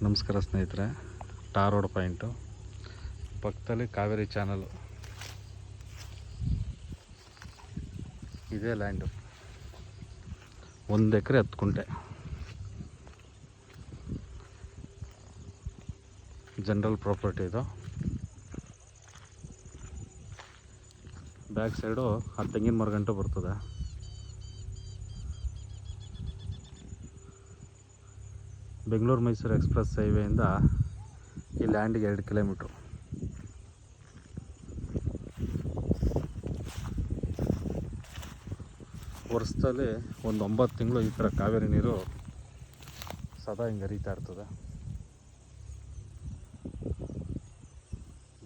ನಮಸ್ಕಾರ ಸ್ನೇಹಿತರೆ, tar road point ಪಕ್ಕದಲ್ಲಿ ಕಾವೇರಿ ಚಾನಲ್. ಇದೇ ಲ್ಯಾಂಡು 1 ಎಕರೆ 10 ಗುಂಟೆ ಜನರಲ್ ಪ್ರಾಪರ್ಟಿ. ಇದು ಬ್ಯಾಕ್ ಸೈಡು ಆ ತೆಂಗಿನ ಮರ ಗಂಟು ಬರ್ತದೆ. ಬೆಂಗಳೂರು ಮೈಸೂರು ಎಕ್ಸ್ಪ್ರೆಸ್ ಹೈವೇಯಿಂದ ಈ ಲ್ಯಾಂಡಿಗೆ 2 ಕಿಲೋಮೀಟ್ರು. ವರ್ಷದಲ್ಲಿ ಒಂದು 9 ತಿಂಗಳು ಈ ಥರ ಕಾವೇರಿ ನೀರು ಸದಾ ಹಿಂಗೆ ಹರಿತಾ ಇರ್ತದೆ.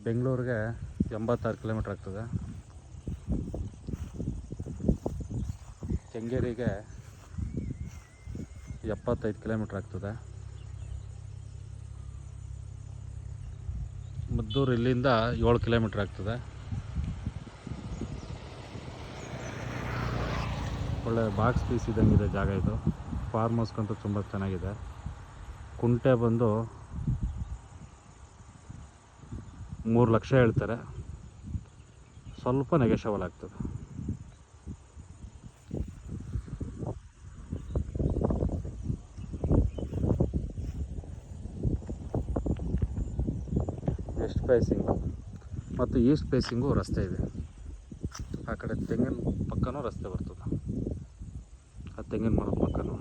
ಬೆಂಗಳೂರಿಗೆ 86 ಕಿಲೋಮೀಟ್ರ್ ಆಗ್ತದೆ. ಕೆಂಗೇರಿಗೆ 75 ಕಿಲೋಮೀಟ್ರ್ ಆಗ್ತದೆ. ಮದ್ದೂರು ಇಲ್ಲಿಂದ 7 ಕಿಲೋಮೀಟ್ರ್ ಆಗ್ತದೆ. ಒಳ್ಳೆ ಬಾಕ್ಸ್ ಪೀಸ್ ಇದ್ದಂಗಿದೆ ಜಾಗ ಇದು. ಫಾರ್ಮ್ ಹೌಸ್ಗಂತೂ ತುಂಬ ಚೆನ್ನಾಗಿದೆ. ಕುಂಟೆ ಬಂದು 3 ಲಕ್ಷ ಹೇಳ್ತಾರೆ, ಸ್ವಲ್ಪ ನೆಗೆಷಬಲ್ ಆಗ್ತದೆ. ವೆಸ್ಟ್ ಫೇಸಿಂಗು ಮತ್ತು ಈಸ್ಟ್ ಫೇಸಿಂಗು ರಸ್ತೆ ಇದೆ. ಆ ಕಡೆ ತೆಂಗಿನ ಪಕ್ಕನೂ ರಸ್ತೆ ಬರ್ತದೆ, ಆ ತೆಂಗಿನ ಮರದ ಪಕ್ಕನೂ.